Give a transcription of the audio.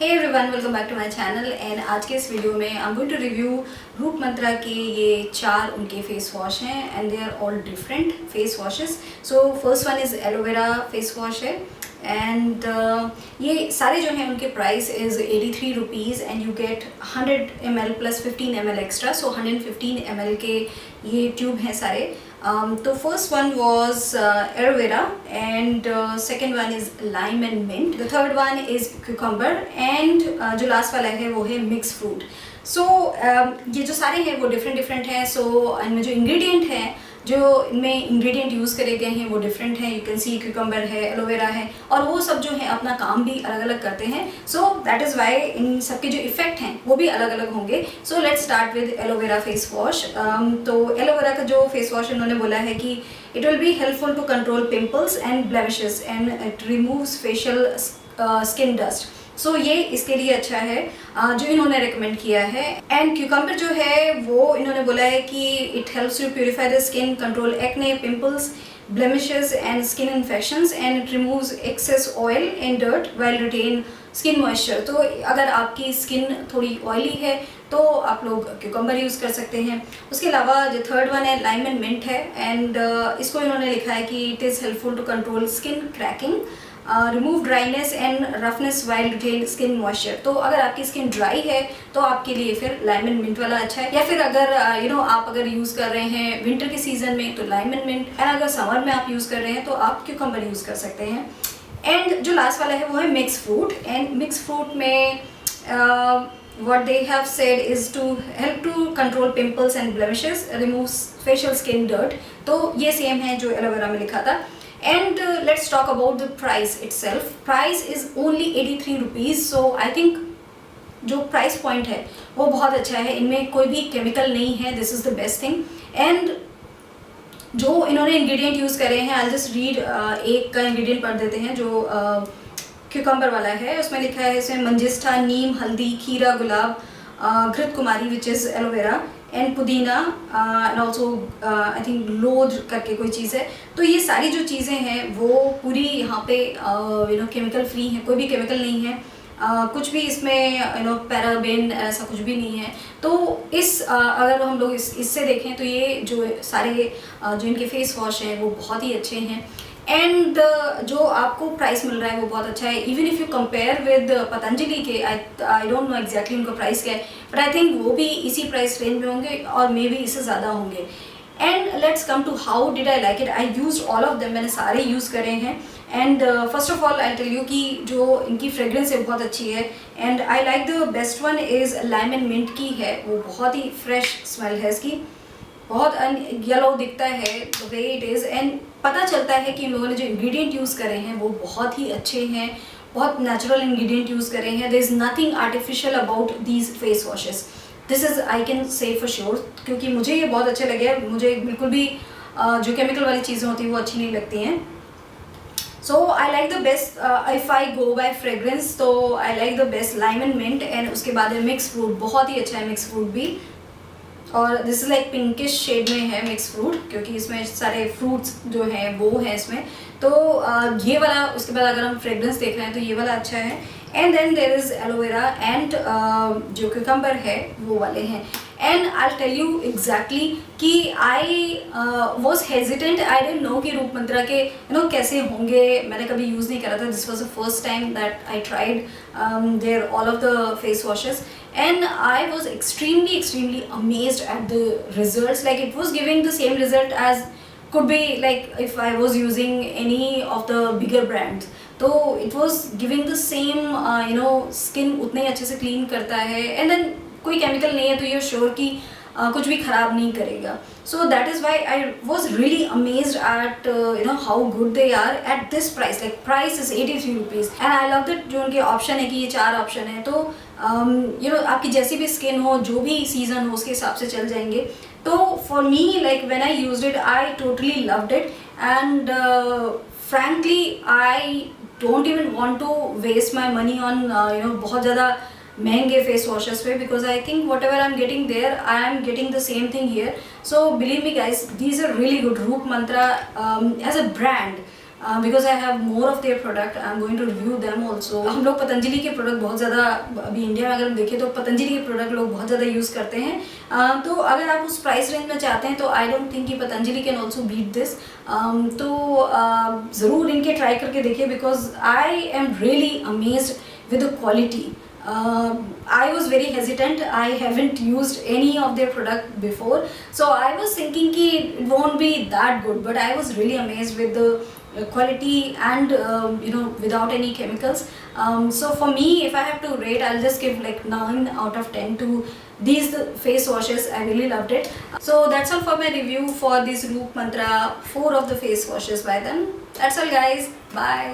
Hey everyone, welcome back to my channel. And आज के इस वीडियो में I am going to review Roop Mantra के ये 4 उनके फेस वॉश हैं and they are all different face washes. So first one is aloe vera face wash है and ये सारे जो हैं उनके price is 83 rupees and you get 100 ml plus 15 ml extra, so 115 ml के ये ट्यूब हैं सारे। तो first one was aloe vera and second one is lime and mint, the third one is cucumber and जो लास्ट वाला है वो है मिक्स फ्रूट। सो ये जो सारे हैं वो डिफरेंट हैं। सो इनमें जो इंग्रेडिएंट हैं, जो इनमें इंग्रेडिएंट यूज़ करे गए हैं वो डिफरेंट हैं। यू कैन सी क्यूकम्बर है, एलोवेरा है और वो सब जो है अपना काम भी अलग अलग करते हैं। सो दैट इज़ वाई इन सबके जो इफेक्ट हैं वो भी अलग अलग होंगे। So let's start with aloe vera face wash. तो एलोवेरा का जो फेस वॉश इन्होंने बोला है कि it will be helpful to control pimples and blemishes and it removes facial skin dust. So ये इसके लिए अच्छा है जो इन्होंने रेकमेंड किया है। एंड क्यूकम्बर जो है वो इन्होंने बोला है कि it helps to purify the skin, control acne, pimples, blemishes and skin infections and it removes excess oil and dirt while retain skin moisture। तो अगर आपकी स्किन थोड़ी ऑयली है तो आप लोग क्यूकम्बर यूज़ कर सकते हैं। उसके अलावा जो थर्ड वन है लाइम एंड मिंट है एंड इसको इन्होंने लिखा है कि it is helpful to control skin cracking, remove dryness and roughness while retain skin moisture. तो अगर आपकी स्किन ड्राई है तो आपके लिए फिर लाइम एंड मिंट वाला अच्छा है, या फिर अगर आप अगर यूज़ कर रहे हैं विंटर के सीजन में तो लाइम एंड मिंट, एंड अगर समर में आप यूज़ कर रहे हैं तो आप क्यूकम्बर यूज़ कर सकते हैं। एंड जो लास्ट वाला है वो है mix fruit and mix fruit में what they have said is to help to control pimples and blemishes, removes facial skin dirt। तो ये सेम है जो एलोवेरा में लिखा था। And let's talk about the price itself. Price is only 83 rupees, so I think जो price point है वो बहुत अच्छा है। इनमें कोई भी केमिकल नहीं है, this is the best thing. And जो इन्होंने इंग्रेडिएंट यूज़ करे हैं, आई जस्ट रीड एक का इंग्रेडिएंट पढ़ देते हैं जो क्यूकम्बर वाला है। उसमें लिखा है इसमें मंजिस्टा, नीम, हल्दी, खीरा, गुलाब, घृत कुमारी विच इज़ एलोवेरा एंड पुदीना एंड ऑल्सो आई थिंक लोध करके कोई चीज़ है। तो ये सारी जो चीज़ें हैं वो पूरी यहाँ पे केमिकल फ्री हैं, कोई भी केमिकल नहीं है, कुछ भी इसमें पैराबेन ऐसा कुछ भी नहीं है। तो इस अगर हम लोग इससे देखें तो ये जो सारे जो इनके फेस वॉश हैं वो बहुत ही अच्छे हैं। एंड जो आपको प्राइस मिल रहा है वो बहुत अच्छा है। Even if you compare with Patanjali के, आई डोंट नो एग्जैक्टली उनका प्राइस क्या है, बट आई थिंक वो भी इसी प्राइस रेंज में होंगे और मे बी इससे ज़्यादा होंगे। And let's come to how did I like it. I use all of them, मैंने सारे यूज़ करे हैं। And first of all I tell you कि जो इनकी फ्रेग्रेंस है बहुत अच्छी है। And I like the best one is lime and mint की है, वो बहुत ही फ्रेश स्मेल है इसकी, बहुत येलो दिखता है the way it is. And पता चलता है कि इन लोगों ने जो इंग्रेडिएंट यूज़ करे हैं वो बहुत ही अच्छे हैं, बहुत नेचुरल इंग्रेडिएंट यूज़ करे हैं। There is nothing artificial about these face washes, this is I can say for sure, क्योंकि मुझे ये बहुत अच्छे लगे। मुझे बिल्कुल भी जो केमिकल वाली चीज़ें होती हैं वो अच्छी नहीं लगती हैं। So I like the best, if I go by fragrance तो I like the best lime and mint. And उसके बाद है मिक्स फ्रूट, बहुत ही अच्छा है मिक्स फ्रूट भी, और this is like pinkish shade में है मिक्स फ्रूट, क्योंकि इसमें सारे फ्रूट्स जो हैं वो हैं इसमें। तो ये वाला, उसके बाद अगर हम फ्रेग्रेंस देख रहे हैं तो ये वाला अच्छा है। And then there is aloe vera and जो क्यूकम्बर है वो वाले हैं। And I tell you exactly कि I was hesitant, I don't know कि रूप मंत्रा के कैसे होंगे, मैंने कभी यूज़ नहीं करा था। This was the first time that I tried there all of the face washes and I was extremely amazed at the results. Like it was giving the same result as could be like if I was using any of the bigger brands. तो it was giving the same skin उतने अच्छे से clean करता है, and then कोई chemical नहीं है तो you're sure कि कुछ भी ख़राब नहीं करेगा। So that is why I was really amazed at how good they are at this price. Like price is 83 rupees and I love that जो उनके ऑप्शन है कि ये 4 ऑप्शन है, तो आपकी जैसी भी स्किन हो, जो भी सीज़न हो उसके हिसाब से चल जाएंगे। तो for me like when I used it I totally loved it and frankly I don't even want to waste my money on बहुत ज़्यादा महंगे फेस वॉशेस पे, because I think whatever I am getting there I am getting the same thing here. So believe me guys, these are really good. Roop Mantra as a brand because I have more of their product, I am going to review them also. हम लोग पतंजलि के product बहुत ज़्यादा अभी India में अगर हम देखें तो पतंजलि के प्रोडक्ट लोग बहुत ज़्यादा यूज़ करते हैं. तो अगर आप उस प्राइस रेंज में चाहते हैं तो आई डोंट थिंक कि Patanjali can also beat this. तो ज़रूर इनके ट्राई करके देखिए, because I am really amazed with the quality. I was very hesitant. I haven't used any of their product before, so I was thinking कि it won't be that good, but I was really amazed with the quality and without any chemicals. So for me, if I have to rate, I'll just give like 9 out of 10 to these face washes. I really loved it. So that's all for my review for this Roop Mantra 4 of the face washes by them. That's all guys. Bye.